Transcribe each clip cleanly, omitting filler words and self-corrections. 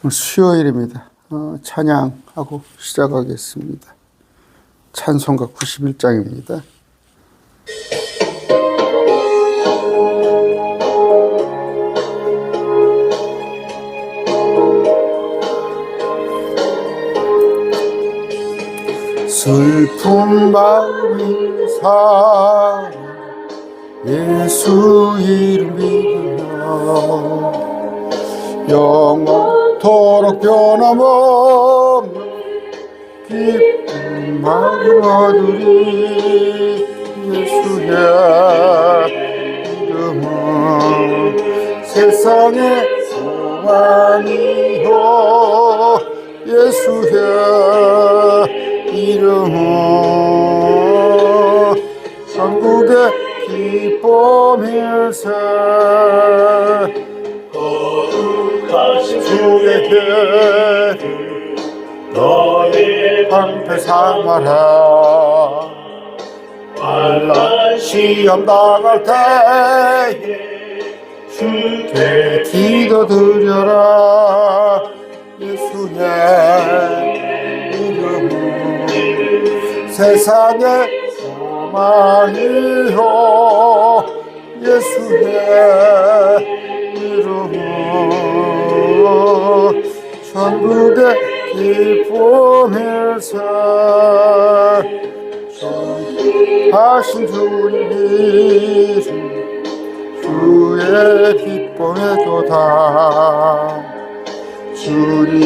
수요일입니다. 찬양하고 시작하겠습니다. 찬송가 91장입니다. 슬픈 마음이 사 예수 이름 믿으며 영원토록 변함없는 기쁜 마음 얻으리. 예수의 이름은 세상의 소망이요 예수의 이름은 천국의 기쁨일세. 거룩하신 주의 궤를 너의 방패 삼아라. 환난 시험 당할 때에 주께 기도드려라. 예수의 이름은 세상의 소망이요 예수의 이름은 천국의 기쁨일세. 하신 주님 이름 주의 기쁨의 도다. 주님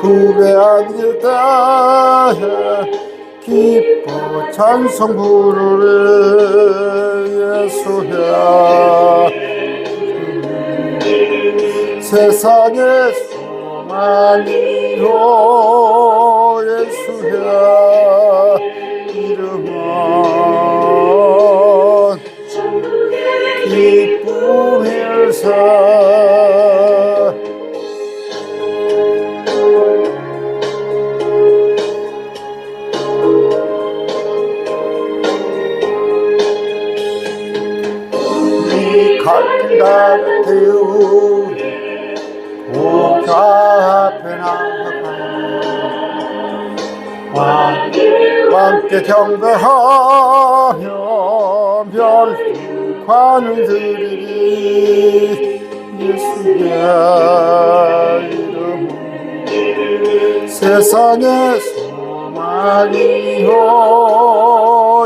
품에 안길 때에 기뻐 찬송 부르리. 예수야 세상의 소망이요 예수야 이름은 기쁨일세. 갈길다가 태우니 목자 앞에 나아가 함께 경배하며 별관을 드리리. 예수의 이름은 세상의 소망이요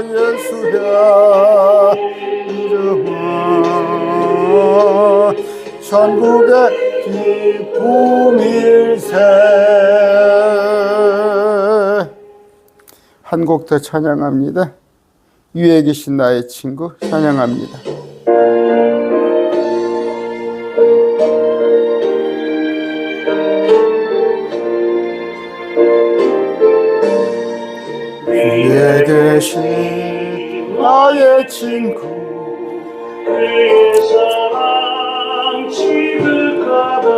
예수의 이름은 천국의 기쁨일세. 한 곡 더 찬양합니다. 위에 계신 나의 친구 찬양합니다. 위에 계신 나의 친구 그의 사랑 지극하다.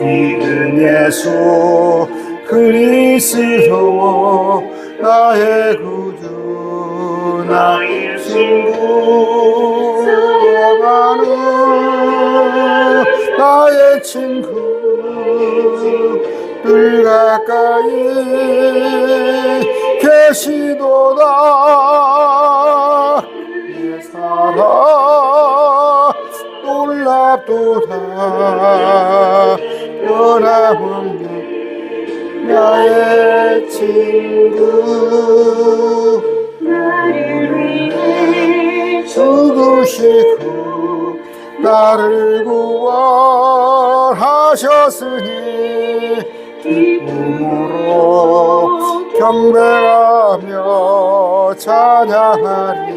믿은 예수 그리스도 나의 구주 나의 친구. 사랑하는 나의 친구 늘 가까이 계시도다. 그의 사랑 놀랍도다. 변함없는 나의 친구 나를 위해 죽으시고 나를 구원하셨으니 기쁨으로 경배하며 찬양하리.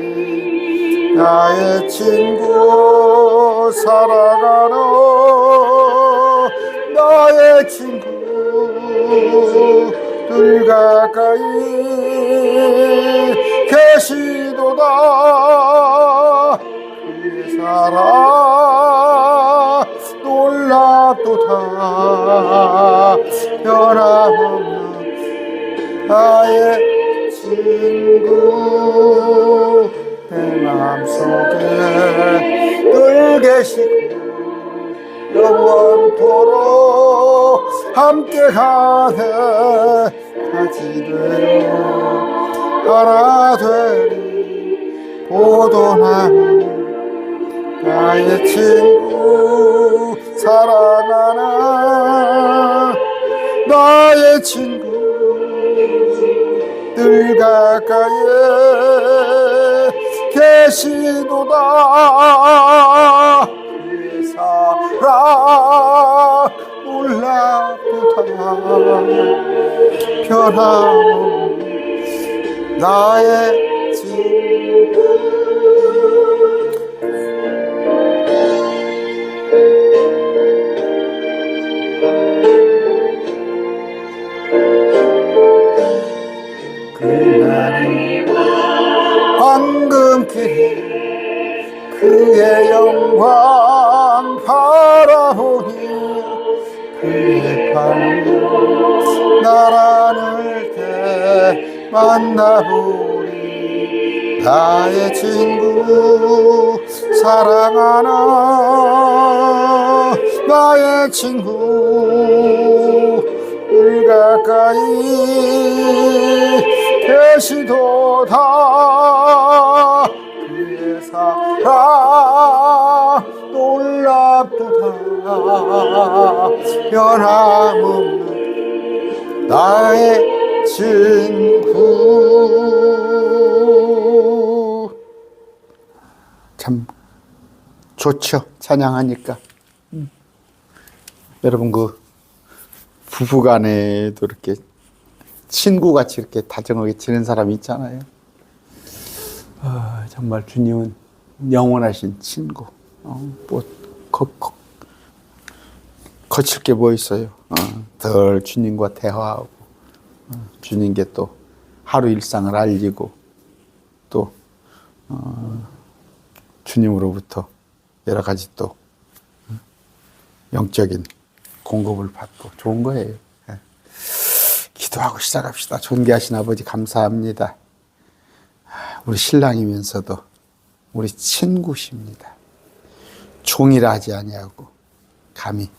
나의 친구 살아가는 나의 친구 늘 가까이 계시도다. 그의 사랑 놀랍도다. 변함없는 나의 친구 내 마음속에 늘 계시고 영원토록 함께 가네 같이 되어 하나 되리 보도나무 나의 친구 사랑하나 나의 친구 늘 가까이에 계시도다 그의 사랑 놀랍도다 변함없는 나의 친구 그날이 황금길에 그의 영광 바라보니 그의 팔로 날 안을 때 만나보리 나의 친구 사랑하나 나의 친구 늘 가까이 계시도다 그의 사랑 놀랍도다 변함없는 나의 친구 참 좋죠 찬양하니까 여러분 그 부부간에도 이렇게 친구같이 이렇게 다정하게 지낸 사람이 있잖아요. 정말 주님은 영원하신 친구. 뭐 거칠 게 뭐 있어요. 덜 주님과 대화하고 주님께 또 하루 일상을 알리고 또 주님으로부터 여러 가지 또 영적인 공급을 받고 좋은 거예요. 기도하고 시작합시다. 존귀하신 아버지 감사합니다. 우리 신랑이면서도 우리 친구십니다. 종이라 하지 아니하고 감히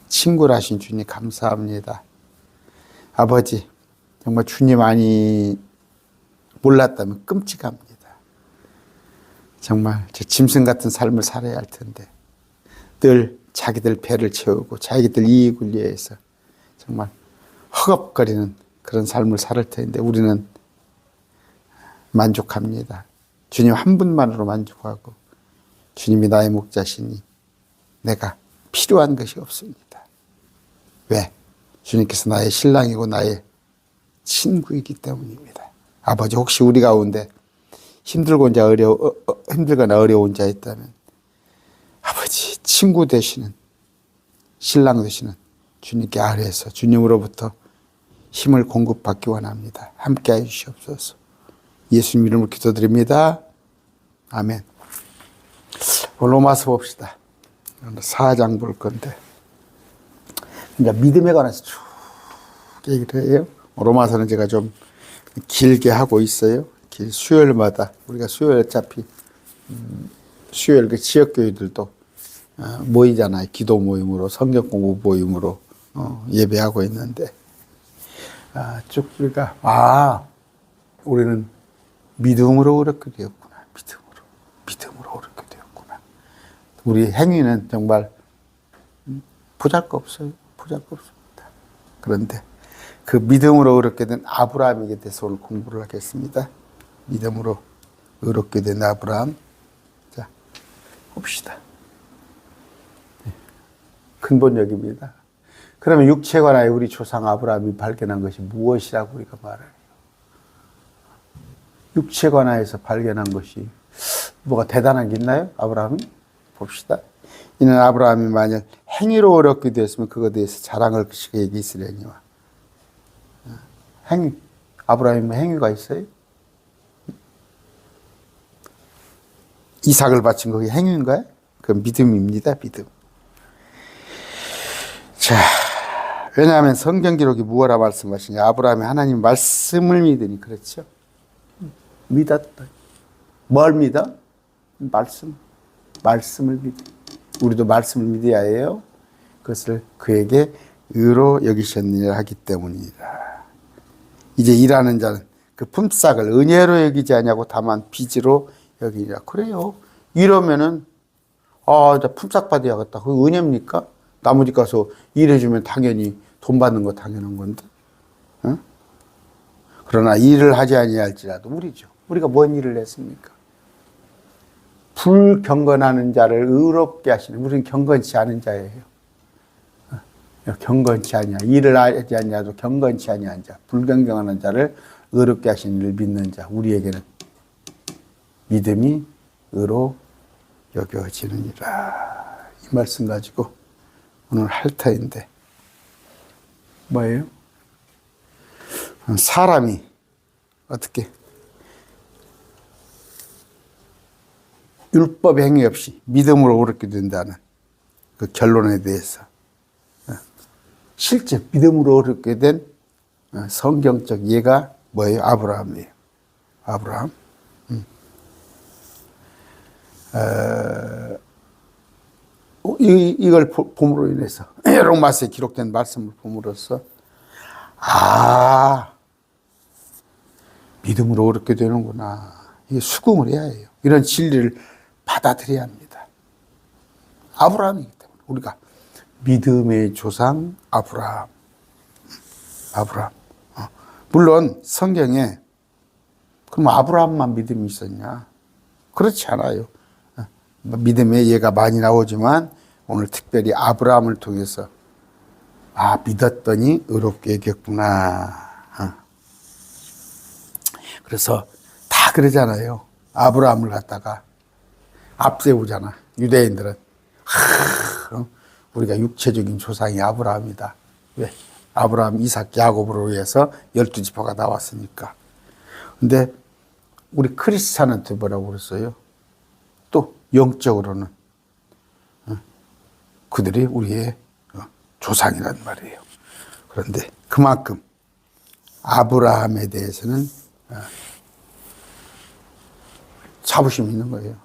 친구라 하신 주님 감사합니다. 아버지 정말 주님 많이 몰랐다면 끔찍합니다. 정말 저 짐승 같은 삶을 살아야 할 텐데 늘 자기들 배를 채우고 자기들 이익을 위해서 정말 허겁거리는 그런 삶을 살 텐데 우리는 만족합니다. 주님 한 분만으로 만족하고 주님이 나의 목자시니 내가 필요한 것이 없습니다. 왜? 주님께서 나의 신랑이고 나의 친구이기 때문입니다. 아버지 혹시 우리 가운데 힘들거나 어려운 자 있다면 아버지 친구 되시는 신랑 되시는 주님께 아뢰서 주님으로부터 힘을 공급받기 원합니다. 함께해 주시옵소서. 예수님 이름으로 기도드립니다. 아멘. 로마서 봅시다. 4장 볼 건데 이제 믿음에 관해서 쭉 얘기를 해요. 로마서는 제가 좀 길게 하고 있어요. 수요일마다 우리가 수요일 어차피 수요일 그 지역교회들도 모이잖아요. 기도 모임으로 성경 공부 모임으로 예배하고 있는데 쭉 우리가 우리는 믿음으로 그렇게 되었구나. 믿음으로 그렇게 되었구나. 우리 행위는 정말 보잘것없어요. 보잘것없습니다. 그런데 그 믿음으로 그렇게 된 아브라함에게 대해서 오늘 공부를 하겠습니다. 믿음으로 의롭게 된 아브라함. 자, 봅시다. 근본적입니다. 그러면 육체에 관하여 우리 조상 아브라함이 발견한 것이 무엇이라고 우리가 말해요? 육체에 관하여서 발견한 것이 뭐가 대단한 게 있나요? 아브라함이? 봅시다. 이는 아브라함이 만약 행위로 어렵게 되었으면 그것에 대해서 자랑할 것이 그에게 있으려니와. 행위. 아브라함이 뭐 행위가 있어요? 이삭을 바친 그게 행위인가요? 그건 믿음입니다. 믿음. 자, 왜냐하면 성경 기록이 무엇라 말씀하시냐? 아브라함이 하나님 말씀을 믿으니 그렇죠? 믿었다. 뭘 믿어? 말씀을 믿어. 우리도 말씀을 믿어야 해요. 그것을 그에게 의로 여기셨느니라 하기 때문이라. 이제 일하는 자는 그 품삯을 은혜로 여기지 아니하고 다만 빚으로 여기니라. 그래요. 이러면은 이제 품삯 받아야겠다. 그거 은혜입니까? 나무 집 가서 일해주면 당연히 돈 받는 거 당연한 건데. 어? 그러나 일을 하지 아니할지라도 우리죠. 우리가 뭔 일을 했습니까? 불경건하는 자를 의롭게 하시는, 우리는 경건치 않은 자예요. 경건치 아니야. 일을 하지 아니하도 경건치 아니한 자, 불경건하는 자를 의롭게 하시는 이를 믿는 자, 우리에게는 믿음이 의로 여겨지느니라. 이 말씀 가지고 오늘 할터인데 뭐예요? 사람이 어떻게 율법 행위 없이 믿음으로 옳게 된다는 그 결론에 대해서 실제 믿음으로 옳게 된 성경적 예가 뭐예요? 아브라함이에요. 아브라함. 이걸 봄으로 인해서 로마서에 기록된 말씀을 봄으로써 믿음으로 옳게 되는구나. 이게 수긍을 해야 해요. 이런 진리를 받아들여야 합니다. 아브라함이기 때문에 우리가 믿음의 조상 아브라함. 물론 성경에 그럼 아브라함만 믿음이 있었냐? 그렇지 않아요. 믿음의 예가 많이 나오지만 오늘 특별히 아브라함을 통해서 믿었더니 의롭게 여겼구나. 그래서 다 그러잖아요. 아브라함을 갖다가 앞세우잖아. 유대인들은 우리가 육체적인 조상이 아브라함이다. 왜? 아브라함, 이삭, 야곱으로 해서 12지파가 나왔으니까. 근데 우리 크리스찬한테 뭐라고 그랬어요? 또 영적으로는 그들이 우리의 조상이란 말이에요. 그런데 그만큼 아브라함에 대해서는 자부심이 있는 거예요.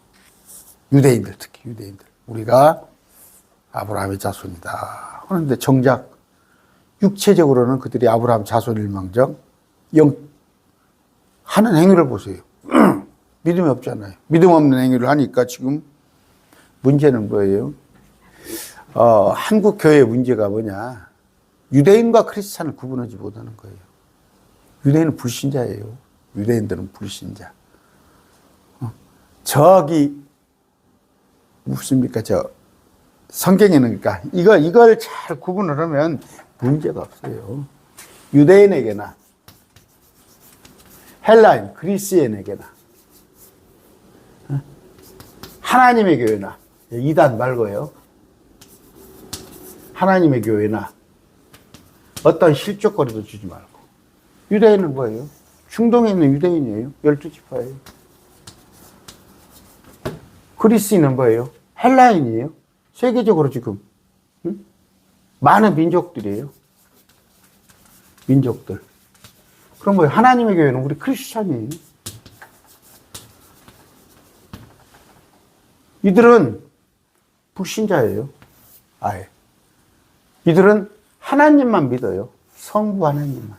유대인들, 특히 유대인들. 우리가 아브라함의 자손이다. 그런데 정작 육체적으로는 그들이 아브라함 자손일망정 하는 행위를 보세요. 믿음이 없잖아요. 믿음 없는 행위를 하니까 지금 문제는 뭐예요? 한국 교회의 문제가 뭐냐? 유대인과 크리스찬을 구분하지 못하는 거예요. 유대인은 불신자예요. 유대인들은 불신자. 저기 무엇입니까? 성경에는 그러니까 이걸 잘 구분을 하면 문제가 없어요. 유대인에게나 헬라인, 그리스인에게나 하나님의 교회나 이단 말고요. 하나님의 교회나 어떤 실족거리도 주지 말고. 유대인은 뭐예요? 중동에 있는 유대인이에요. 12지파예요. 그리스인은 뭐예요? 헬라인이에요. 세계적으로 지금 많은 민족들이에요. 민족들. 그럼 뭐예요? 하나님의 교회는 우리 크리스찬이에요. 이들은 불신자예요. 아예. 이들은 하나님만 믿어요. 성부 하나님만.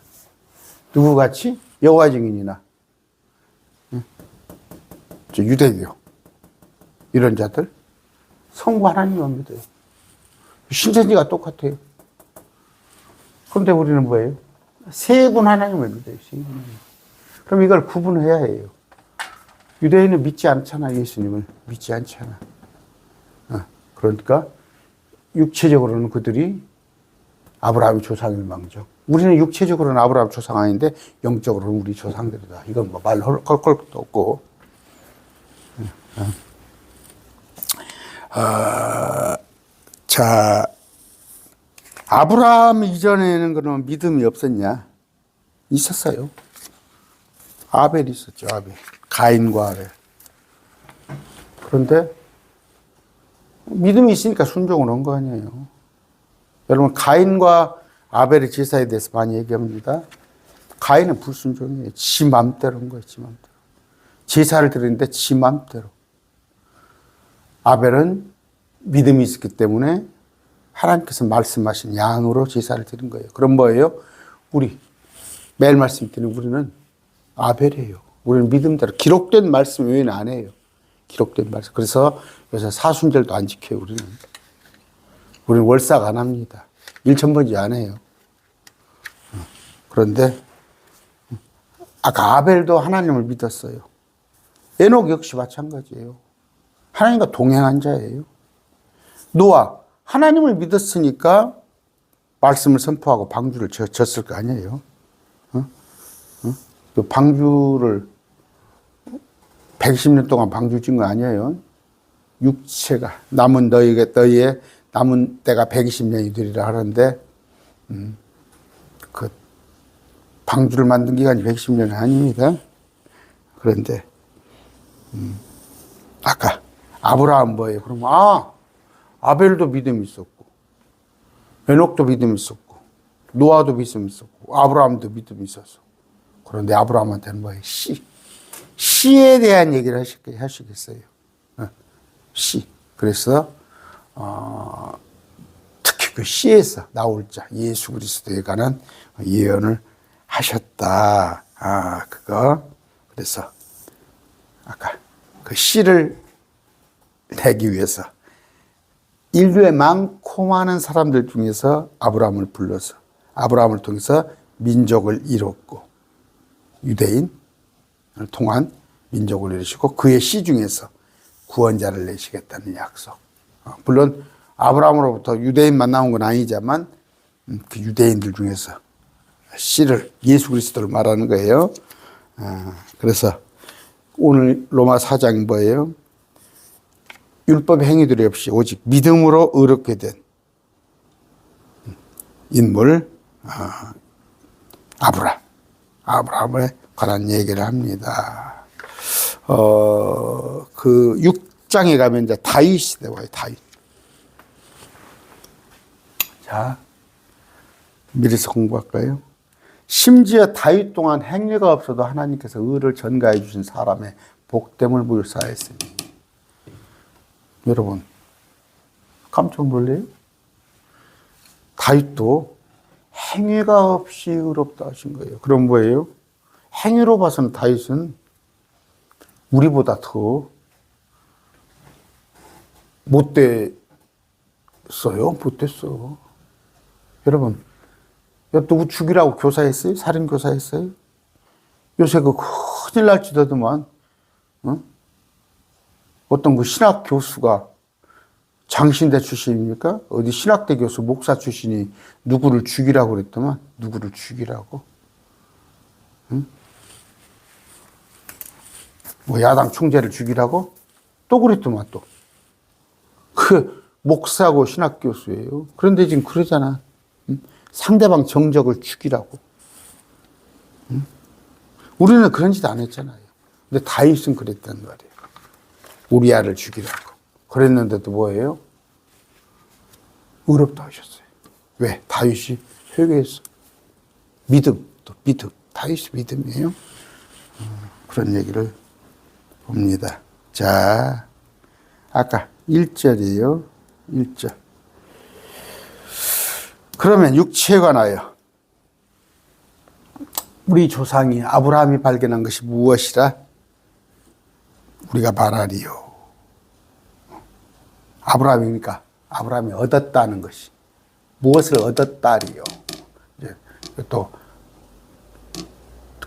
누구같이? 여호와 증인이나 유대교 이런 자들 성부 하나님만 믿어요. 신천지가 똑같아요. 그런데 우리는 뭐예요? 세 분 하나님을 믿어요. 세 분 하나님. 그럼 이걸 구분해야 해요. 유대인은 믿지 않잖아. 예수님을 믿지 않잖아. 그러니까 육체적으로는 그들이 아브라함의 조상일망정. 우리는 육체적으로는 아브라함 조상 아닌데 영적으로는 우리 조상들이다. 이건 뭐 말 걸 것도 없고. 자, 아브라함 이전에는 그러면 믿음이 없었냐? 있었어요. 아벨이 있었죠. 아벨. 가인과 아벨. 그런데 믿음이 있으니까 순종을 한 거 아니에요. 여러분, 가인과 아벨의 제사에 대해서 많이 얘기합니다. 가인은 불순종이에요. 지 맘대로 한 거예요. 지 맘대로. 제사를 드리는데 지 맘대로. 아벨은 믿음이 있었기 때문에 하나님께서 말씀하신 양으로 제사를 드린 거예요. 그럼 뭐예요? 우리 매일 말씀 드리는 우리는 아벨이에요. 우리는 믿음대로 기록된 말씀 외에는 안 해요. 기록된 말씀. 그래서 요새 사순절도 안 지켜요. 우리는 월삭 안 합니다. 일천번지 안 해요. 그런데 아까 아벨도 하나님을 믿었어요. 에녹 역시 마찬가지예요. 하나님과 동행한 자예요. 노아 하나님을 믿었으니까 말씀을 선포하고 방주를 졌을 거 아니에요. 그 방주를 120년 동안 방주 진 거 아니에요. 육체가 남은 너희의 남은 때가 120년이 되리라 하는데 그 방주를 만든 기간이 110년이 아닙니다. 그런데 아까 아브라함 뭐예요? 그러면 아벨도 믿음이 있었고 에녹도 믿음이 있었고 노아도 믿음이 있었고 아브라함도 믿음이 있었어. 그런데 아브라함한테는 뭐예요? 씨에 대한 얘기를 하시겠어요. 씨. 그래서 특히 그 씨에서 나올 자 예수 그리스도에 관한 예언을 하셨다. 그거. 그래서 아까 그 씨를 내기 위해서 인류의 많고 많은 사람들 중에서 아브라함을 불러서 아브라함을 통해서 민족을 이뤘고 유대인을 통한 민족을 이루시고 그의 씨 중에서 구원자를 내시겠다는 약속. 물론 아브라함으로부터 유대인만 나온 건 아니지만 그 유대인들 중에서 씨를 예수 그리스도를 말하는 거예요. 그래서 오늘 로마 4장이 뭐예요? 율법 행위들이 없이 오직 믿음으로 의롭게 된 인물 아브라함에 관한 얘기를 합니다. 그 6장에 가면 이제 다윗이 나와요. 다윗. 자, 미리서 공부할까요? 심지어 다윗 동안 행위가 없어도 하나님께서 의를 전가해 주신 사람의 복됨을 묵사했으니. 여러분 깜짝 놀래요? 다윗도 행위가 없이 의롭다 하신 거예요. 그럼 뭐예요? 행위로 봐서는 다윗은 우리보다 더 못됐어요. 못됐어. 여러분, 누구 죽이라고 교사했어요? 살인교사했어요? 요새 그 큰일 날지도 더만 어떤 그 신학 교수가 장신대 출신입니까? 어디 신학대 교수 목사 출신이 누구를 죽이라고 그랬더만 누구를 죽이라고? 뭐 야당 총재를 죽이라고? 또 그랬더만 또. 그 목사고 신학 교수예요. 그런데 지금 그러잖아. 상대방 정적을 죽이라고. 우리는 그런 짓 안 했잖아요. 근데 다윗은 그랬단 말이에요. 우리아를 죽이라고. 그랬는데도 뭐예요? 의롭다 하셨어요. 왜? 다윗이 회개했어. 믿음, 또 믿음. 다윗이 믿음이에요. 그런 얘기를 봅니다. 자, 아까 1절이에요. 1절. 그러면 육체에 관하여 우리 조상이 아브라함이 발견한 것이 무엇이라 우리가 말하리요. 아브라함이니까 아브라함이 얻었다는 것이 무엇을 얻었다리요. 이제 또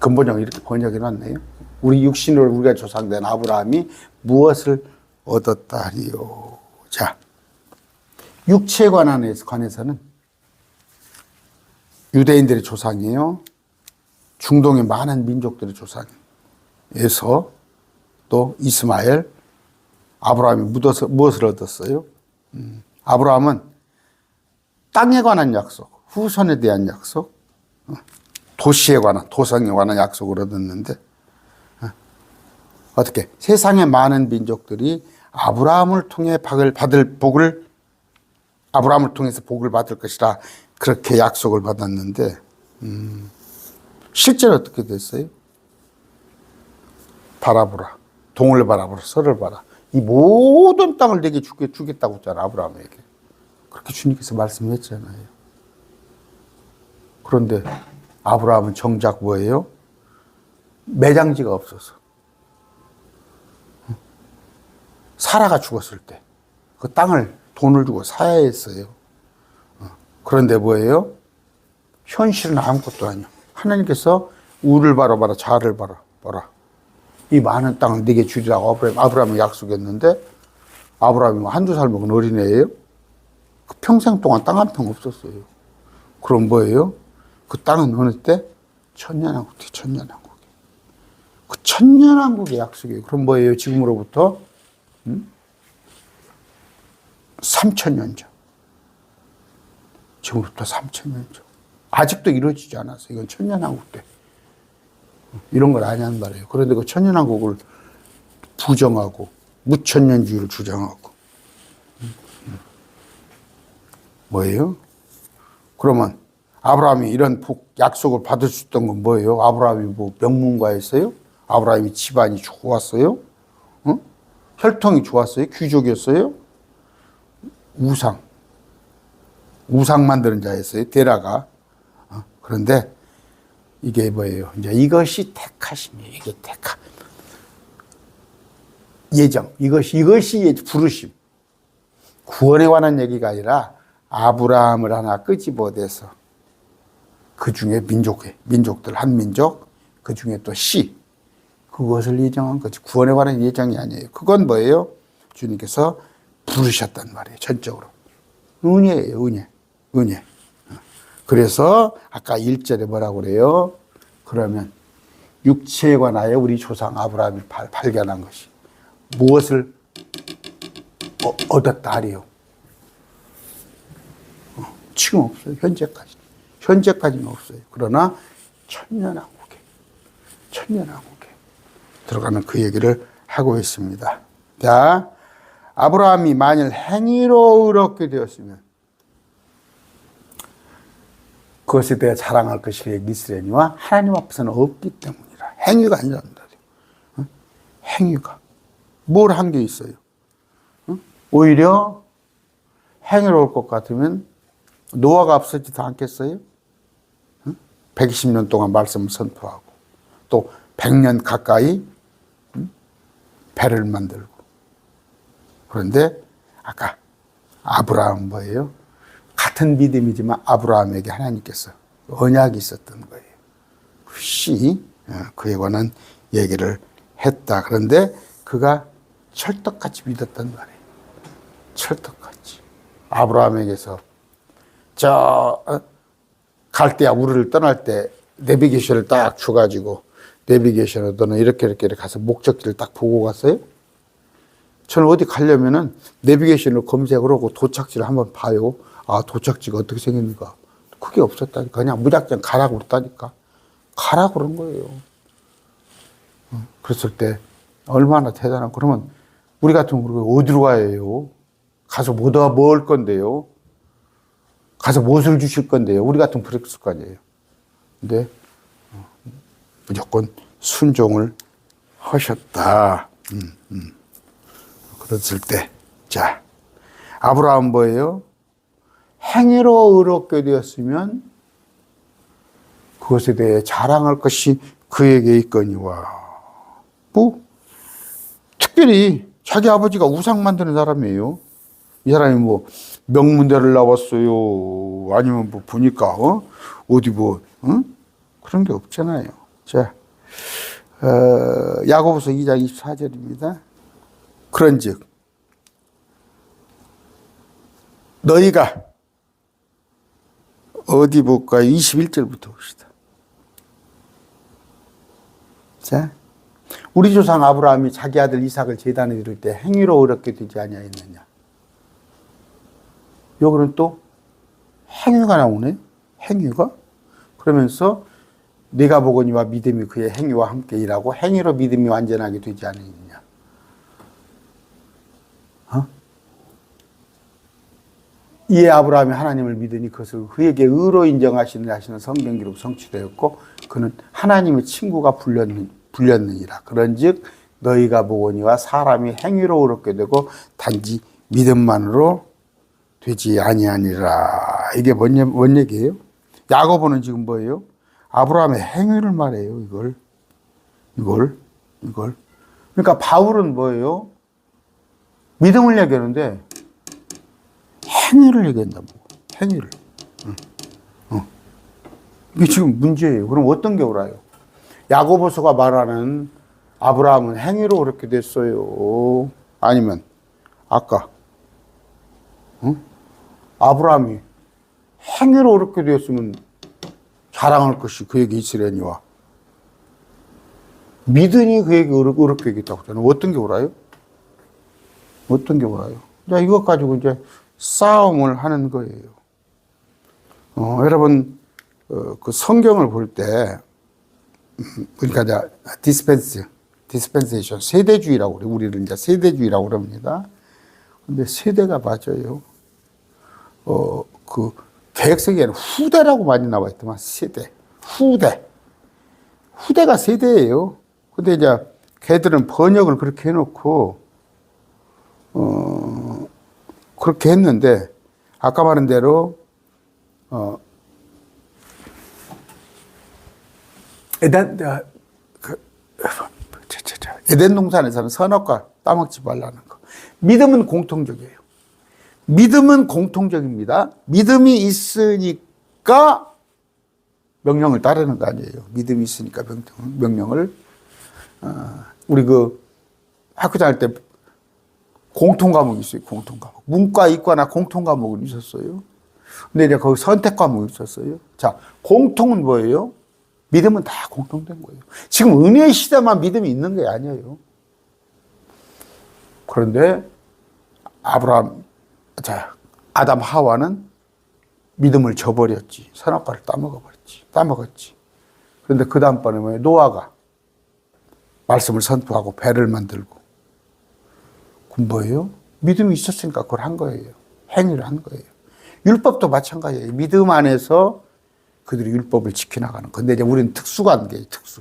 근본적으로 이렇게 번역해 놨네요. 우리 육신으로 우리가 조상된 아브라함이 무엇을 얻었다리요. 자, 육체에 관해서는 유대인들의 조상이에요. 중동의 많은 민족들의 조상에서 또 이스마엘, 아브라함이 무엇을 얻었어요? 아브라함은 땅에 관한 약속, 후손에 대한 약속, 도시에 관한, 도성에 관한 약속을 얻었는데 어떻게? 세상의 많은 민족들이 아브라함을 통해 받을 복을 아브라함을 통해서 복을 받을 것이라 그렇게 약속을 받았는데 실제로 어떻게 됐어요? 바라보라. 동을 바라보라. 서를 봐라. 이 모든 땅을 내게 주겠다고 했잖아. 아브라함에게. 그렇게 주님께서 말씀했잖아요. 그런데 아브라함은 정작 뭐예요? 매장지가 없어서. 사라가 죽었을 때 그 땅을 돈을 주고 사야 했어요. 그런데 뭐예요? 현실은 아무것도 아니야. 하나님께서 우를 바라봐라, 자를 바라봐라. 이 많은 땅을 네게 주리라고 아브라함이 약속했는데 아브라함이 한두 살 먹은 어린애예요? 그 평생 동안 땅 한 평 없었어요. 그럼 뭐예요? 그 땅은 어느 때? 천년왕국이, 천년왕국이. 그 천년왕국의 약속이에요. 그럼 뭐예요? 지금으로부터 3,000년 전. 지금부터 3,000년 전. 아직도 이루어지지 않았어요. 이건 천년왕국 때. 이런 걸 아냐는 말이에요. 그런데 그 천년왕국을 부정하고 무천년주의를 주장하고 뭐예요? 그러면 아브라함이 이런 약속을 받을 수 있던 건 뭐예요? 아브라함이 뭐 명문가였어요? 아브라함이 집안이 좋았어요? 혈통이 좋았어요? 귀족이었어요? 우상 만드는 자였어요? 데라가. 그런데 이게 뭐예요? 이제 이것이 택하심이에요. 이게 택함. 예정. 이것이 부르심. 구원에 관한 얘기가 아니라 아브라함을 하나 끄집어내서 그 중에 민족들 한 민족, 그 중에 또 그것을 예정한 거지. 구원에 관한 예정이 아니에요. 그건 뭐예요? 주님께서 부르셨단 말이에요. 전적으로. 은혜예요. 은혜. 그래서 아까 1절에 뭐라고 그래요? 그러면 육체에 관하여 우리 조상 아브라함이 발견한 것이 무엇을 얻었다 하리요? 지금 없어요. 현재까지는 없어요. 그러나 천년왕국에 들어가는 그 얘기를 하고 있습니다. 자, 아브라함이 만일 행위로 의롭게 되었으면 그것에 대해 자랑할 것이 이스라엘이와 하나님 앞에서는 없기 때문이라. 행위가 아니란다. 행위가. 뭘 한 게 있어요? 오히려 행위로울 것 같으면 노아가 앞서지도 않겠어요? 120년 동안 말씀을 선포하고 또 100년 가까이 배를 만들고. 그런데 아까 아브라함 뭐예요? 같은 믿음이지만 아브라함에게 하나님께서 언약이 있었던 거예요. 그에 관한 얘기를 했다. 그런데 그가 철떡같이 믿었단 말이에요. 철떡같이. 아브라함에게서 갈대아 우르를 떠날 때 내비게이션을 딱 줘가지고 내비게이션으로 너는 이렇게 가서 목적지를 딱 보고 갔어요. 저는 어디 가려면은 내비게이션으로 검색을 하고 도착지를 한번 봐요. 아, 도착지가 어떻게 생겼는가. 그게 없었다니까. 그냥 무작정 가라고 그랬다니까. 가라고 그런 거예요. 그랬을 때 얼마나 대단한. 그러면 우리 같으면 어디로 가야 해요? 가서 뭐 먹을 건데요? 가서 무엇을 주실 건데요? 우리 같으면 그랬을 거 아니에요. 근데 무조건 순종을 하셨다. 그랬을 때, 자, 아브라함 뭐예요? 행위로 의롭게 되었으면 그것에 대해 자랑할 것이 그에게 있거니와. 뭐, 특별히 자기 아버지가 우상 만드는 사람이에요. 이 사람이 뭐, 명문대를 나왔어요. 아니면 뭐, 보니까, 어디 뭐, 그런 게 없잖아요. 자, 야고보서 2장 24절입니다. 그런즉, 너희가 어디 볼까요? 21절부터 봅시다. 자, 우리 조상 아브라함이 자기 아들 이삭을 제단에 이룰 때 행위로 어렵게 되지 아니하였느냐. 여기는 또 행위가 나오네. 행위가. 그러면서 네가 보거니와 믿음이 그의 행위와 함께 일하고 행위로 믿음이 완전하게 되지 않느냐. 이에 아브라함이 하나님을 믿으니 그것을 그에게 의로 인정하시는 성경 기록 성취되었고 그는 하나님의 친구가 불렸느니라. 그런즉 너희가 보거니와 사람이 행위로 의롭게 되고 단지 믿음만으로 되지 아니하니라. 이게 뭔 얘기예요? 야고보는 지금 뭐예요? 아브라함의 행위를 말해요. 이걸. 그러니까 바울은 뭐예요? 믿음을 얘기하는데 행위를 얘기한다고. 행위를. 이게 지금 문제예요. 그럼 어떤 게 옳아요? 야고보서가 말하는 아브라함은 행위로 그렇게 됐어요. 아니면 아까 아브라함이 행위로 그렇게 되었으면 자랑할 것이 그에게 있으려니와 믿으니 그에게 어렵게 있다고 하잖아요. 어떤 게 옳아요? 어떤 게 옳아요? 자, 이것 가지고 이제 싸움을 하는 거예요. 여러분, 그 성경을 볼 때, 그러니까 디스펜세이션, 세대주의라고 그래요. 우리를 이제 세대주의라고 그럽니다. 근데 세대가 맞아요. 그 개혁성에는 후대라고 많이 나와 있더만, 세대. 후대가 세대예요. 근데 이제 걔들은 번역을 그렇게 해놓고, 그렇게 했는데, 아까 말한 대로, 에덴 동산에서는 선악과 따먹지 말라는 거. 믿음은 공통적이에요. 믿음은 공통적입니다. 믿음이 있으니까 명령을 따르는 거 아니에요. 믿음이 있으니까 명령을. 우리 그 학교 다닐 때 공통 과목이 있어요. 공통 과목. 문과, 이과나 공통 과목은 있었어요. 근데 이제 거기 선택 과목이 있었어요. 자, 공통은 뭐예요? 믿음은 다 공통된 거예요. 지금 은혜의 시대만 믿음이 있는 게 아니에요. 그런데 아담 하와는 믿음을 저버렸지. 선악과를 따먹었지. 그런데 그 다음번에 뭐예요? 노아가 말씀을 선포하고 배를 만들고. 그럼 뭐예요? 믿음이 있었으니까 그걸 한 거예요. 행위를 한 거예요. 율법도 마찬가지예요. 믿음 안에서 그들이 율법을 지켜나가는. 근데 이제 우리는 특수관계예요, 특수.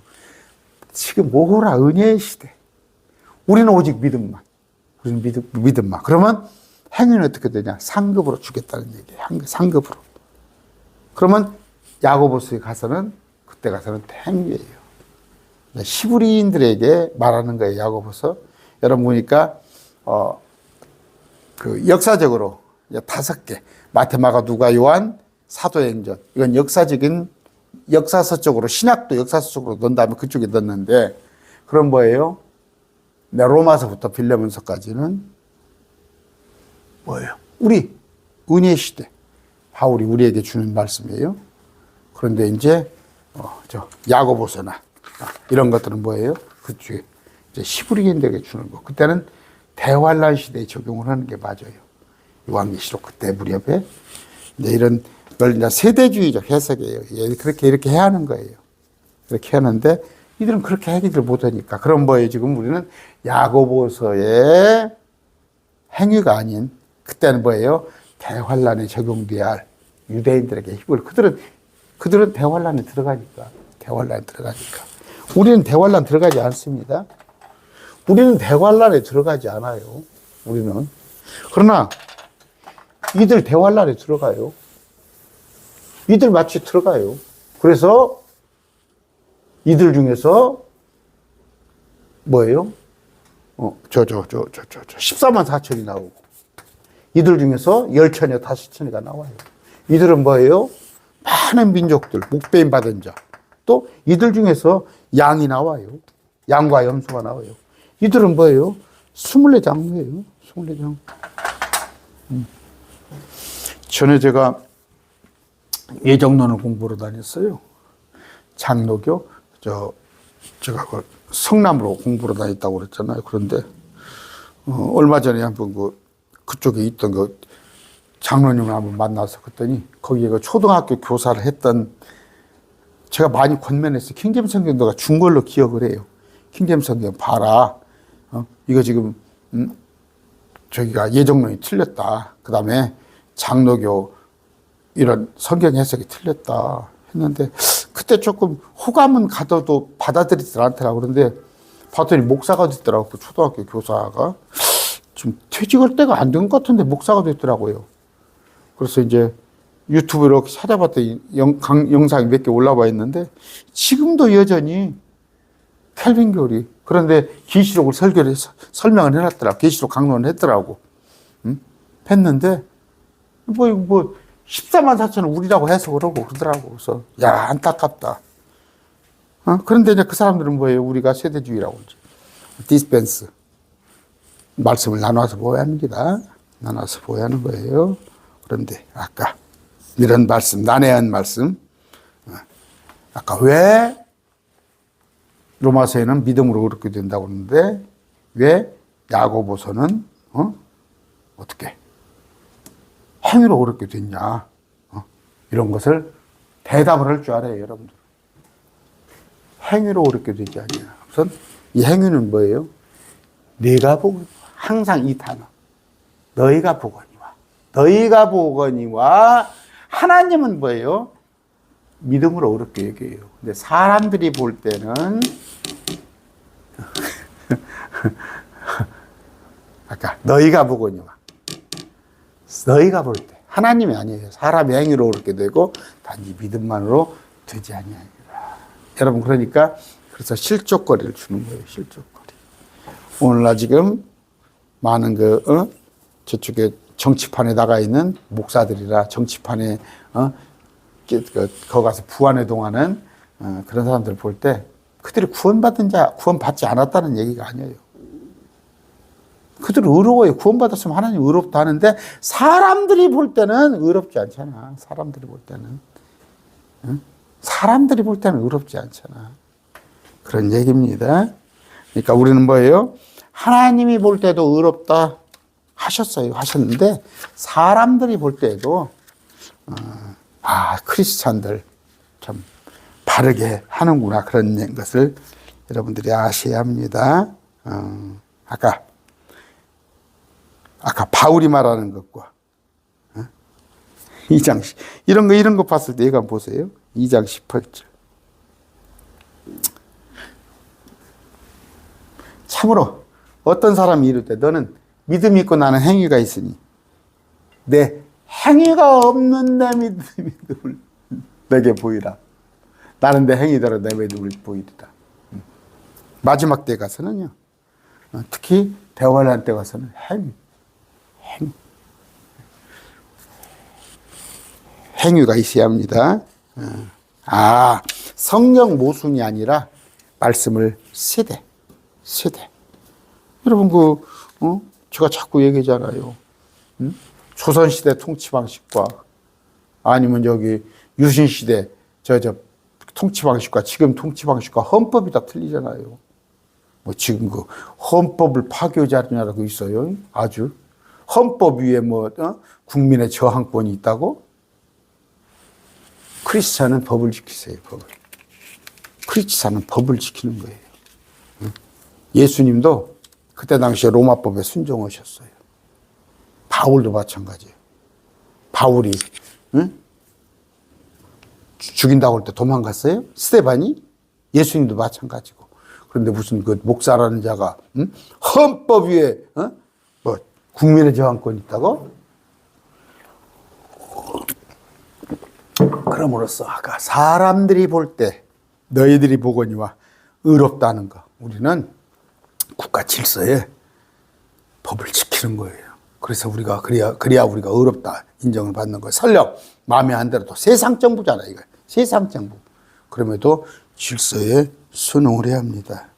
지금 뭐라 은혜의 시대. 우리는 오직 믿음만. 우리는 믿음만. 그러면 행위는 어떻게 되냐? 상급으로 주겠다는 얘기예요. 상급으로. 그러면 야고보서에 가서는 그때 가서는 행위예요. 히브리인들에게 말하는 거예요, 야고보서. 여러분 보니까 그 역사적으로 5개. 마테마가, 누가, 요한, 사도행전. 이건 역사서 쪽으로, 신학도 역사서 쪽으로 넣은 다음에 그쪽에 넣었는데, 그럼 뭐예요? 로마서부터 빌레몬서까지는 뭐예요? 우리 은혜의 시대. 바울이 우리에게 주는 말씀이에요. 그런데 이제 야고보서나 이런 것들은 뭐예요? 그쪽에 이제 히브리인들에게 주는 거. 그때는 대환란 시대에 적용을 하는 게 맞아요. 요한계시록 그때 무렵에 이제 이런 걸 이제 세대주의적 해석이에요. 이렇게 해야 하는 거예요. 이렇게 하는데 이들은 그렇게 하기를 못하니까. 그럼 뭐예요? 지금 우리는 야고보서의 행위가 아닌, 그때는 뭐예요? 대환란에 적용돼야 할 유대인들에게 힘을. 그들은 대환란에 들어가니까. 우리는 대환란 들어가지 않습니다. 우리는 대환란에 들어가지 않아요. 우리는. 그러나 이들 대환란에 들어가요. 이들 마치 들어가요. 그래서 이들 중에서 뭐예요? 14만 4천이 나오고, 이들 중에서 10천여 5천이가 나와요. 이들은 뭐예요? 많은 민족들, 목배임 받은 자. 또 이들 중에서 양이 나와요. 양과 염소가 나와요. 이들은 뭐예요? 24장로예요. 24장. 전에 제가 예정론을 공부로 다녔어요. 장로교. 제가 그 성남으로 공부로 다녔다고 그랬잖아요. 그런데 얼마 전에 한번 그쪽에 있던 그 장로님을 한번 만나서 그랬더니 거기에 그 초등학교 교사를 했던, 제가 많이 권면했어요. 킹제임스 성경 너가 준 걸로 기억을 해요. 킹제임스 성경 봐라. 이거 지금 저기가 예정론이 틀렸다. 그 다음에 장로교 이런 성경 해석이 틀렸다 했는데, 그때 조금 호감은 가도 받아들이질 않더라고. 그런데 봤더니 목사가 됐더라고. 그 초등학교 교사가. 지금 퇴직할 때가 안 된 것 같은데 목사가 됐더라고요. 그래서 이제 유튜브 이렇게 찾아봤더니 영상이 몇 개 올라와 있는데 지금도 여전히 켈빈 교리. 그런데 계시록을 설교를 해서 설명을 해놨더라고. 계시록 강론을 했더라고. 응? 했는데 뭐 14만 4천은 우리라고 해석을 하고 그러더라고. 그래서 야 안타깝다. 그런데 이제 그 사람들은 뭐예요? 우리가 세대주의라고 그러죠. 디스펜스. 말씀을 나눠서 보아야 합니다. 나눠서 보아야 하는 거예요. 그런데 아까 이런 말씀, 난해한 말씀. 아까 왜 로마서에는 믿음으로 의롭게 된다고 그러는데 왜 야고보서는 어떻게 행위로 의롭게 됐냐? 이런 것을 대답을 할 줄 알아요, 여러분들. 행위로 의롭게 되지 않냐. 우선 이 행위는 뭐예요? 네가 보고 항상 이 단어. 너희가 보거니와. 너희가 보거니와 하나님은 뭐예요? 믿음으로 어렵게 얘기해요. 근데 사람들이 볼 때는 아까 너희가 보거니와. 너희가 볼 때. 하나님이 아니에요. 사람의 행위로 어렵게 되고 단지 믿음만으로 되지 아니하니라. 여러분 그러니까 그래서 실족거리를 주는 거예요. 실족거리. 오늘날 지금 많은 저쪽에 정치판에 나가 있는 목사들이라 정치판에 거기 가서 부안에 동하는 그런 사람들 볼 때 그들이 구원받지 않았다는 얘기가 아니에요. 그들은 의로워요. 구원받았으면 하나님 의롭다 하는데 사람들이 볼 때는 의롭지 않잖아. 사람들이 볼 때는. 응? 사람들이 볼 때는 의롭지 않잖아. 그런 얘기입니다. 그러니까 우리는 뭐예요? 하나님이 볼 때도 의롭다 하셨는데 사람들이 볼 때도 크리스찬들 참 바르게 하는구나 그런 것을 여러분들이 아셔야 합니다. 아까 바울이 말하는 것과 2장 이런 거 봤을 때 이거 한번 보세요. 2장 18절. 참으로 어떤 사람이 이르되 너는 믿음이 있고 나는 행위가 있으니 내 행위가 없는 내 믿음을 내게 보이라. 나는 내 행위대로 내 믿음을 보이리라. 마지막 때 가서는요. 특히 대환란 때 가서는 행위가 있어야 합니다. 성령 모순이 아니라 말씀을 세대. 여러분 제가 자꾸 얘기하잖아요. 조선시대 통치 방식과 아니면 여기 유신시대 저 통치 방식과 지금 통치 방식과 헌법이 다 틀리잖아요. 뭐 지금 그 헌법을 파괴자냐라고 있어요. 아주 헌법 위에 국민의 저항권이 있다고? 크리스찬은 법을 지키세요. 법을. 크리스찬은 법을 지키는 거예요. 예수님도 그때 당시에 로마법에 순종하셨어요. 바울도 마찬가지예요. 바울이 죽인다고 할 때 도망갔어요? 스데반이? 예수님도 마찬가지고. 그런데 무슨 그 목사라는 자가 헌법 위에 국민의 저항권이 있다고? 그럼으로써 아까 사람들이 볼 때 너희들이 보거니와 의롭다는 거. 우리는 국가 질서에 법을 지키는 거예요. 그래서 우리가 그래야 우리가 의롭다 인정을 받는 거예요. 설령 마음에 안 들어도 세상 정부잖아 이거. 세상 정부. 그럼에도 질서에 순응을 해야 합니다.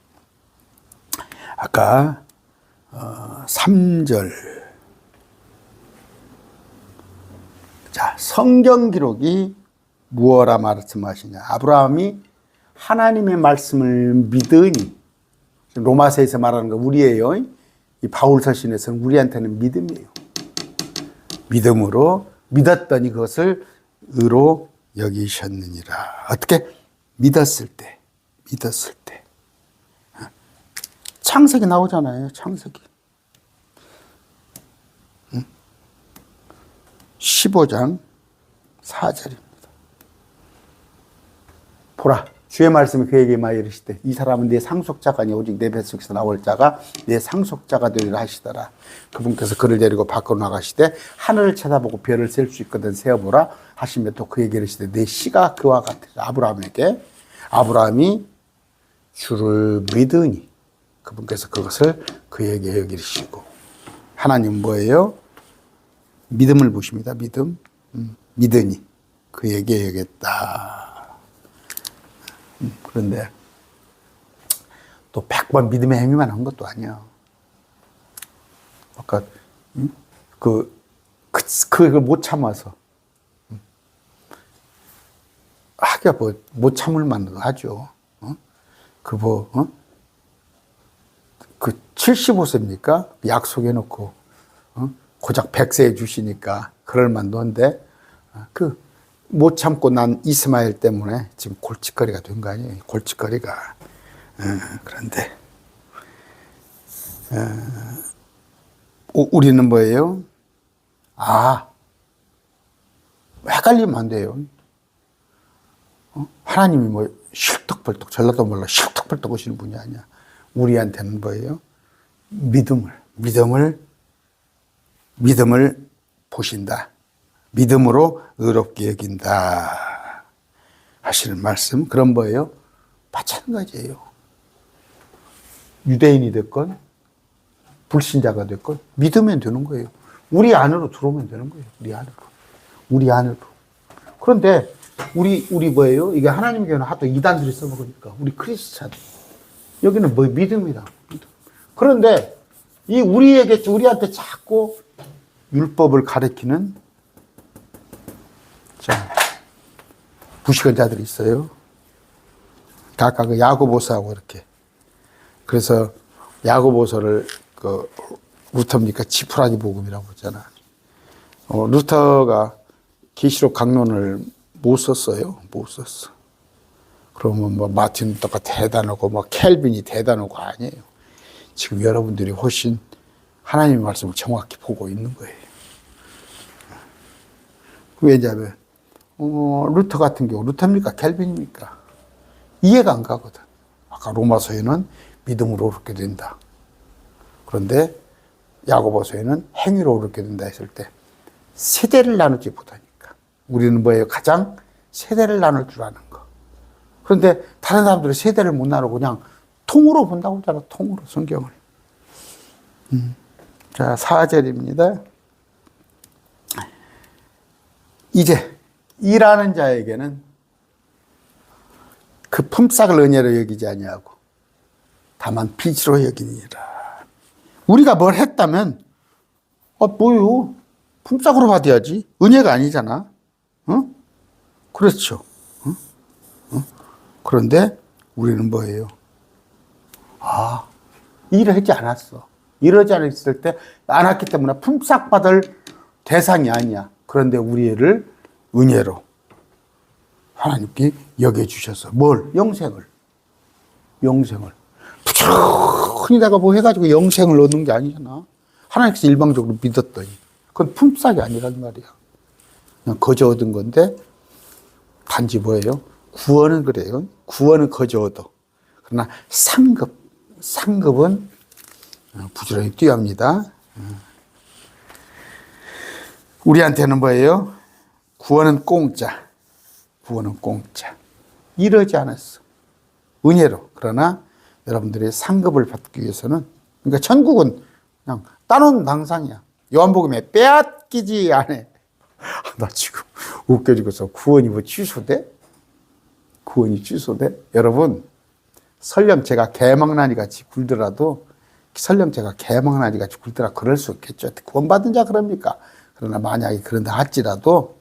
아까 3절. 자, 성경 기록이 무엇라 말씀하시냐? 아브라함이 하나님의 말씀을 믿으니 로마서에서 말하는 거 우리예요. 이 바울 서신에서는 우리한테는 믿음이에요. 믿음으로 믿었더니 그것을 의로 여기셨느니라. 어떻게? 믿었을 때. 창세기 나오잖아요. 창세기. 15장 4절입니다. 보라, 주의 말씀이 그에게 많이 이르시되 이 사람은 내 상속자가 아니 오직 내 뱃속에서 나올 자가 내 상속자가 되리라 하시더라. 그분께서 그를 데리고 밖으로 나가시되 하늘을 쳐다보고 별을 셀 수 있거든 세어보라 하시며 또 그에게 이르시되 내 씨가 그와 같으라. 아브라함에게 아브라함이 주를 믿으니 그분께서 그것을 그에게 여기시고 하나님 뭐예요? 믿음을 보십니다. 믿음. 믿으니 그에게 여겼다. 그런데 또 100번 믿음의 행위만 한 것도 아니야. 아까 그걸 못 참아서 하기야 뭐 못 참을 만도 하죠. 그 75세입니까? 약속해놓고 고작 100세에 주시니까 그럴 만도 한데 못 참고 난 이스마엘 때문에 지금 골칫거리가 된 거 아니에요? 골칫거리가. 그런데 우리는 뭐예요? 헷갈리면 안 돼요. 하나님이 뭐 실떡벌떡 전라도 몰라 실떡벌떡 오시는 분이 아니야. 우리한테는 뭐예요? 믿음을 보신다. 믿음으로 의롭게 여긴다 하시는 말씀. 그런 거예요. 마찬가지예요. 유대인이 됐건 불신자가 됐건 믿으면 되는 거예요. 우리 안으로 들어오면 되는 거예요. 우리 안으로. 그런데 우리 뭐예요? 이게 하나님 교회는 하도 이단들이 써먹으니까 우리 크리스찬 여기는 뭐 믿음이다. 믿음. 그런데 우리한테 자꾸 율법을 가르치는 무식한 자들이 있어요. 아까 그 야고보서하고 이렇게. 그래서 야고보서를 루터입니까? 지푸라기 복음이라고 했잖아. 루터가 계시록 강론을 못 썼어요. 못 썼어. 그러면 뭐 마틴 루터가 대단하고 뭐 켈빈이 대단하고 아니에요. 지금 여러분들이 훨씬 하나님의 말씀을 정확히 보고 있는 거예요. 왜냐하면 루터 같은 경우 루터입니까? 켈빈입니까? 이해가 안 가거든. 아까 로마서에는 믿음으로 옳게 된다. 그런데 야고보서에는 행위로 옳게 된다 했을 때 세대를 나누지 못하니까. 우리는 뭐예요? 가장 세대를 나눌 줄 아는 거. 그런데 다른 사람들은 세대를 못 나누고 그냥 통으로 본다고 하잖아. 통으로 성경을. 자, 4절입니다. 이제 일하는 자에게는 그 품삯을 은혜로 여기지 아니하고 다만 빚으로 여기니라. 우리가 뭘 했다면 뭐요? 품삯으로 받아야지. 은혜가 아니잖아. 그렇죠. 그런데 우리는 뭐예요? 일을 하지 않았어. 이러지 않았을 때 안 했기 때문에 품삯 받을 대상이 아니야. 그런데 우리를 은혜로 하나님께 여겨주셔서 뭘? 영생을. 부지런히 내가 뭐 해가지고 영생을 얻는 게 아니잖아. 하나님께서 일방적으로 믿었더니 그건 품삯이 아니란 말이야. 그냥 거저 얻은 건데 단지 뭐예요? 구원은 그래요. 구원은 거저 얻어. 그러나 상급은 부지런히 뛰어합니다. 우리한테는 뭐예요? 구원은 공짜. 이러지 않았어. 은혜로. 그러나 여러분들의 상급을 받기 위해서는, 그러니까 천국은 그냥 따놓은 당상이야. 요한복음에 빼앗기지 않아. 나 지금 웃겨지고서 구원이 뭐 취소돼? 여러분, 설령 제가 개망나니 같이 굴더라도, 그럴 수 있겠죠. 구원받은 자 그럽니까? 그러나 만약에 그런다 할지라도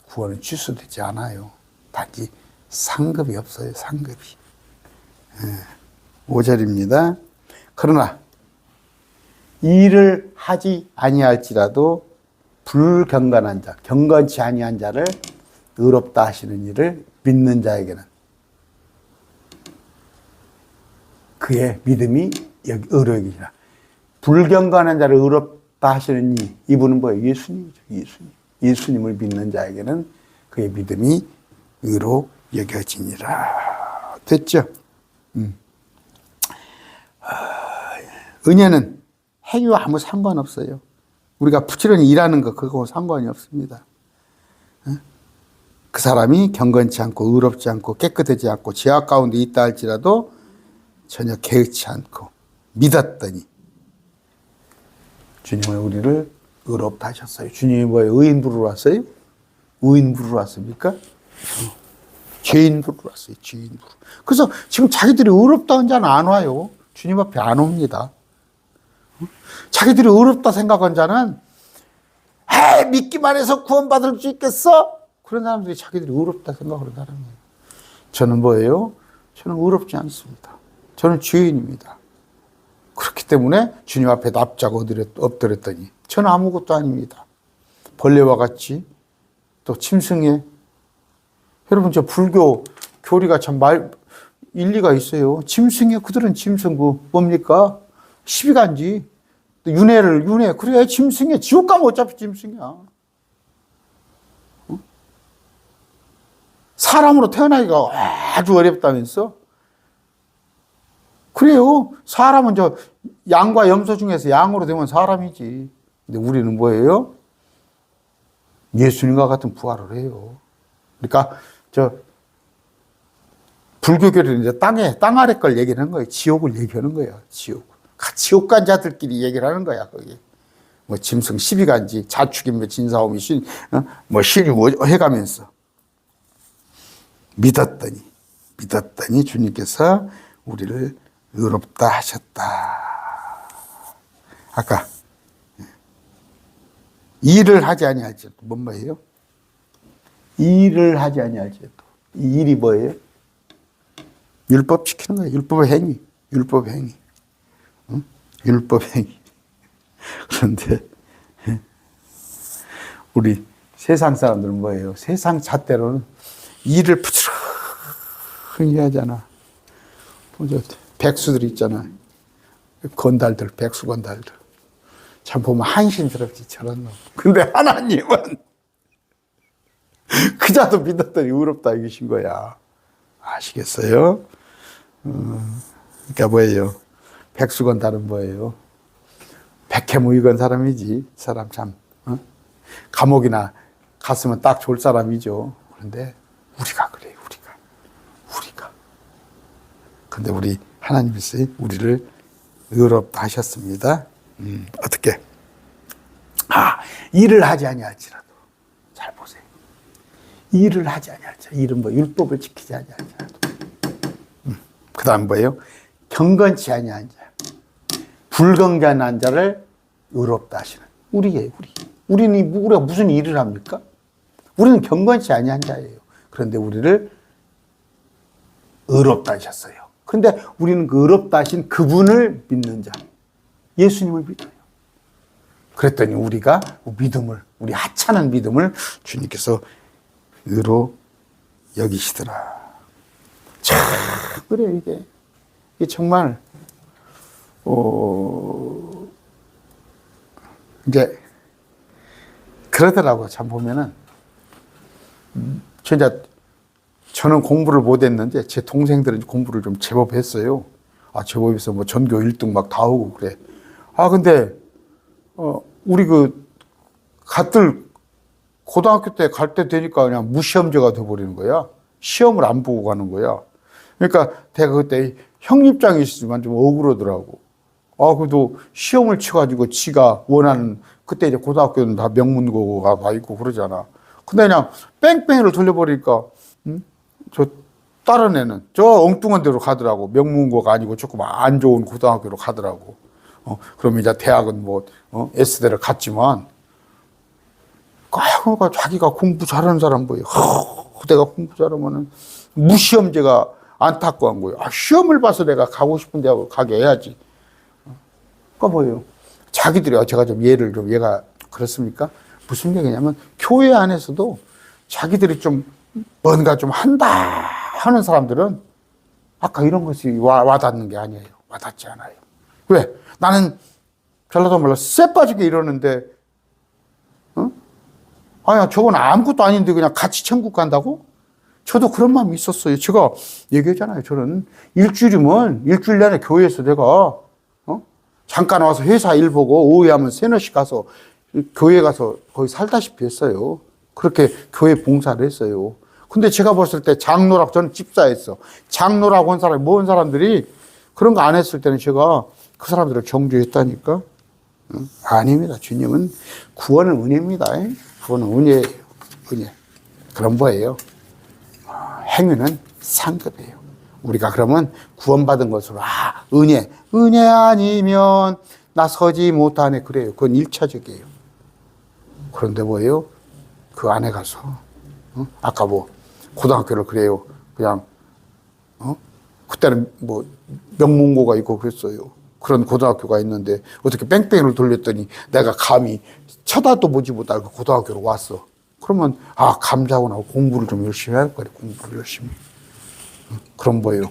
구원은 취소되지 않아요. 단지 상급이 없어요. 상급이. 5절입니다. 그러나 일을 하지 아니할지라도 불경건한 자, 경건치 아니한 자를 의롭다 하시는 일을 믿는 자에게는 그의 믿음이 의로이니라. 불경건한 자를 의롭다 하시는 이분은 뭐예요? 예수님이죠. 예수님을 믿는 자에게는 그의 믿음이 의로 여겨지니라. 됐죠? 은혜는 행위와 아무 상관없어요. 우리가 부지런히 일하는 거 그거 상관이 없습니다. 그 사람이 경건치 않고 의롭지 않고 깨끗하지 않고 죄악 가운데 있다 할지라도 전혀 개의치 않고 믿었더니 주님은 우리를 의롭다 하셨어요. 주님이 뭐예요? 의인 부르러 왔어요? 의인 부르러 왔습니까? 죄인 부르러 왔어요. 죄인 부르러. 그래서 지금 자기들이 의롭다는 자는 안 와요. 주님 앞에 안 옵니다. 자기들이 의롭다 생각한 자는 믿기만 해서 구원받을 수 있겠어? 그런 사람들이 자기들이 의롭다 생각하는 사람이에요. 저는 뭐예요? 저는 의롭지 않습니다. 저는 죄인입니다. 그렇기 때문에 주님 앞에 납작 엎드렸더니 저는 아무것도 아닙니다. 벌레와 같이 또 짐승에 여러분 저 불교 교리가 참 일리가 있어요. 짐승에 그들은 짐승 뭡니까? 시비간지 윤회 그래야 짐승이야. 지옥 가면 어차피 짐승이야. 사람으로 태어나기가 아주 어렵다면서? 그래요. 사람은 저 양과 염소 중에서 양으로 되면 사람이지. 근데 우리는 뭐예요? 예수님과 같은 부활을 해요. 그러니까 저 불교교리는 이제 땅 아래 걸 얘기하는 거예요. 지옥을 얘기하는 거예요. 지옥 간 자들끼리 얘기를 하는 거야. 거기 뭐 짐승 시비간지 자축인묘 진사오미 신이 해가면서 믿었더니 주님께서 우리를 의롭다 하셨다. 아까 일을 하지 아니할지라도 뭔 말이에요? 일을 하지 아니할지라도 이 일이 뭐예요? 율법 지키는 거예요. 율법 행위. 응? 율법 행위. 그런데 우리 세상 사람들은 뭐예요? 세상 잣대로는 일을 부지런히 하잖아. 백수들 있잖아. 건달들, 백수 건달들. 참 보면 한심스럽지, 저런 놈. 근데 하나님은 그자도 믿었더니 의롭다 이기신 거야. 아시겠어요? 그러니까 뭐예요? 백수 건달은 뭐예요? 백해무익은 사람이지. 사람 참 감옥이나 갔으면 딱 좋을 사람이죠. 그런데 우리가 그래요. 우리가. 근데 우리 하나님께서 우리를 의롭다 하셨습니다. 어떻게? 일을 하지 아니할지라도 잘 보세요. 일을 하지 아니할지라도 일은 뭐 율법을 지키지 아니할지라도. 그 다음 뭐예요? 경건치 아니한 자, 불경건한 자를 의롭다 하시는 우리예요. 우리가 무슨 일을 합니까? 우리는 경건치 아니한 자예요. 그런데 우리를 의롭다 하셨어요. 그런데 우리는 그 의롭다 하신 그분을 믿는 자, 예수님을 믿어요. 그랬더니 우리가 우리 하찮은 믿음을 주님께서 의로 여기시더라. 참, 그래요, 이게 정말, 이제, 그러더라고요. 참 보면은, 저는 공부를 못 했는데, 제 동생들은 공부를 좀 제법 했어요. 제법 해서 뭐 전교 1등 막 다 오고 그래. 근데, 우리 갓들 고등학교 때 갈 때 되니까 그냥 무시험제가 돼버리는 거야. 시험을 안 보고 가는 거야. 그러니까 내가 그때 형 입장이시지만 좀 억울하더라고. 그래도 시험을 치가지고 지가 원하는, 그때 이제 고등학교는 다 명문고가 다 있고 그러잖아. 근데 그냥 뺑뺑이를 돌려버리니까, 저 다른 애는 저 엉뚱한 데로 가더라고. 명문고가 아니고 조금 안 좋은 고등학교로 가더라고. 그럼 이제 대학은 S대를 갔지만, 자기가 공부 잘하는 사람 보여. 내가 공부 잘하면은 무시험제가 안타까운 거예요. 시험을 봐서 내가 가고 싶은 대학을 가게 해야지. 그러니까 뭐예요? 자기들이, 제가 좀 얘가 그렇습니까? 무슨 얘기냐면, 교회 안에서도 자기들이 좀 뭔가 좀 한다 하는 사람들은 아까 이런 것이 와닿는 게 아니에요. 와닿지 않아요. 왜? 나는 잘나도 몰라 쎄 빠지게 이러는데, 저건 아무것도 아닌데 그냥 같이 천국 간다고? 저도 그런 마음이 있었어요. 제가 얘기했잖아요. 저는 일주일이면 일주일 내내 교회에서 내가 잠깐 와서 회사 일 보고 오후에 하면 세너씩 가서 교회 가서 거의 살다시피 했어요. 그렇게 교회 봉사를 했어요. 근데 제가 봤을 때 장로라고, 저는 집사였어. 장로라고 한 사람이, 모은 사람들이 그런 거 안 했을 때는 제가 그 사람들을 정죄했다니까. 아닙니다. 주님은 구원은 은혜입니다. 구원은 은혜예요. 은혜. 그런 거예요. 행위는 상급이에요. 우리가 그러면 구원받은 것으로, 은혜 아니면 나 서지 못하네. 그래요. 그건 1차적이에요. 그런데 뭐예요? 그 안에 가서, 아까 고등학교를 그래요. 그냥, 그때는 명문고가 있고 그랬어요. 그런 고등학교가 있는데 어떻게 뺑뺑이를 돌렸더니 내가 감히 쳐다도 보지 못하고 고등학교로 왔어. 그러면 감사하구나. 공부를 좀 열심히 할 거래. 공부를 열심히. 그런 거예요.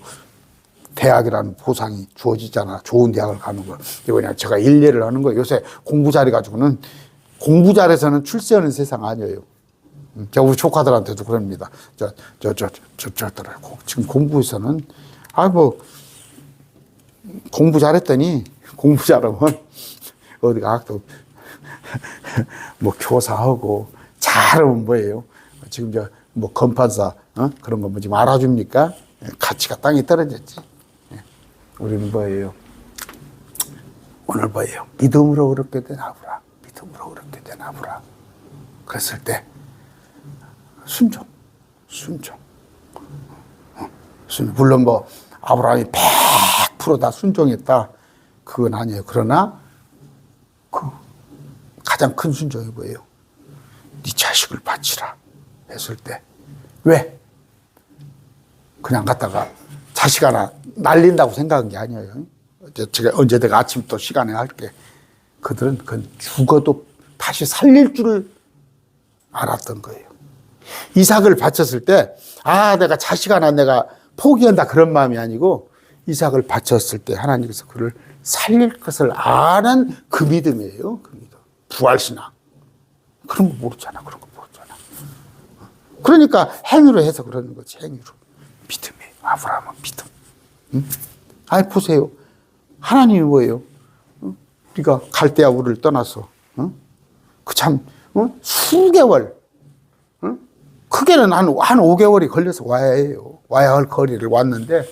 대학이라는 보상이 주어지잖아. 좋은 대학을 가는 거. 이거 그냥 제가 일례를 하는 거예요. 요새 공부 잘해가지고는, 공부 잘해서는 출세하는 세상 아니에요. 제가 우리 조카들한테도 그럽니다. 지금 공부에서는, 공부 잘했더니, 공부 잘하면, 어디 가도, 교사하고, 잘하면 뭐예요? 지금 건판사, 그런 거 지금 알아줍니까? 가치가 땅에 떨어졌지. 우리는 뭐예요? 오늘 뭐예요? 믿음으로 어렵게 된 아브라. 믿음으로 어렵게 된 아브라. 그랬을 때, 순종. 물론 아브라함이 100% 다 순종했다. 그건 아니에요. 그러나, 가장 큰 순종이 뭐예요? 네 자식을 바치라. 했을 때. 왜? 그냥 갖다가 자식 하나 날린다고 생각한 게 아니에요. 제가 언제 내가 아침 또 시간에 할게. 그들은 그건 죽어도 다시 살릴 줄을 알았던 거예요. 이삭을 바쳤을 때, 내가 자식 하나 내가 포기한다 그런 마음이 아니고, 이삭을 바쳤을 때 하나님께서 그를 살릴 것을 아는 그 믿음이에요. 그 믿음. 부활신앙. 그런 거 모르잖아. 그러니까 행위로 해서 그러는 거지. 행위로. 믿음이에요. 아브라함은 믿음. 보세요. 하나님이 뭐예요? 우리가 갈대아 우를 떠나서 수개월, 크게는 한 5개월이 걸려서 와야 해요. 와야 할 거리를 왔는데,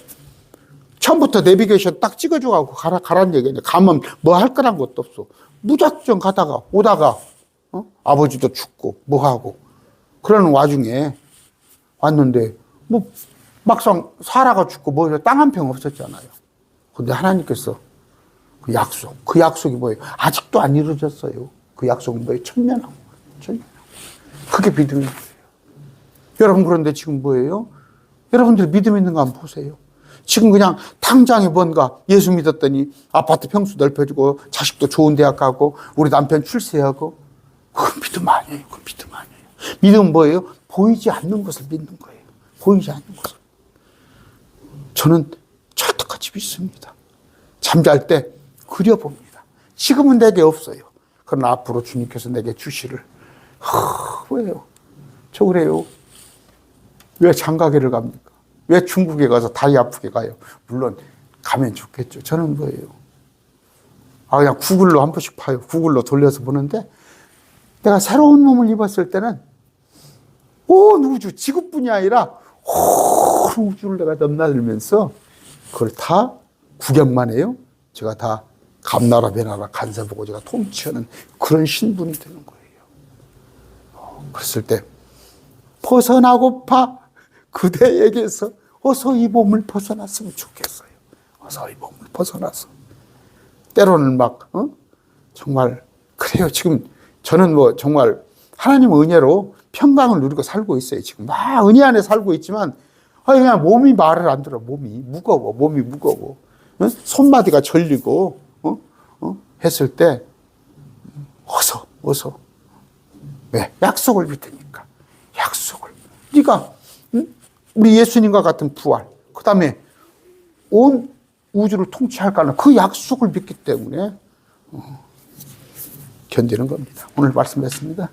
처음부터 내비게이션 딱 찍어줘가지고 가라는 얘기냐. 가면 뭐 할 거란 것도 없어. 무작정 오다가, 아버지도 죽고, 하고. 그러는 와중에 왔는데, 막상 사라가 죽고, 땅 한 평 없었잖아요. 근데 하나님께서 그 약속이 뭐예요? 아직도 안 이루어졌어요. 그 약속은 뭐예요? 천년하고. 그게 믿음이에요. 여러분, 그런데 지금 뭐예요? 여러분들 믿음 있는 거 한번 보세요. 지금 그냥 당장에 뭔가 예수 믿었더니 아파트 평수 넓혀주고, 자식도 좋은 대학 가고, 우리 남편 출세하고, 그건 믿음 아니에요. 믿음은 뭐예요? 보이지 않는 것을 믿는 거예요. 보이지 않는 것을. 저는 철떡같이 믿습니다. 잠잘 때 그려봅니다. 지금은 내게 없어요. 그러나 앞으로 주님께서 내게 주시를. 왜요? 저 그래요. 왜 장가게를 갑니까? 왜 중국에 가서 다리 아프게 가요? 물론 가면 좋겠죠. 저는 뭐예요? 그냥 구글로 한 번씩 봐요. 구글로 돌려서 보는데, 내가 새로운 몸을 입었을 때는 온 우주, 지구뿐이 아니라 온 우주를 내가 넘나들면서 그걸 다 구경만 해요. 제가 다 감나라 배나라 간섭하고 제가 통치하는 그런 신분이 되는 거예요. 그랬을 때 벗어나고파 그대에게서 어서 이 몸을 벗어났으면 좋겠어요. 어서 이 몸을 벗어나서. 때로는 정말 그래요. 지금 저는 정말 하나님 은혜로 평강을 누리고 살고 있어요. 지금 막 은혜 안에 살고 있지만, 그냥 몸이 말을 안 들어. 몸이 무거워. 손마디가 절리고, 했을 때, 어서. 왜? 약속을 믿으니까. 약속을. 네가, 우리 예수님과 같은 부활, 그 다음에 온 우주를 통치할까는 그 약속을 믿기 때문에, 견디는 겁니다. 오늘 말씀했습니다.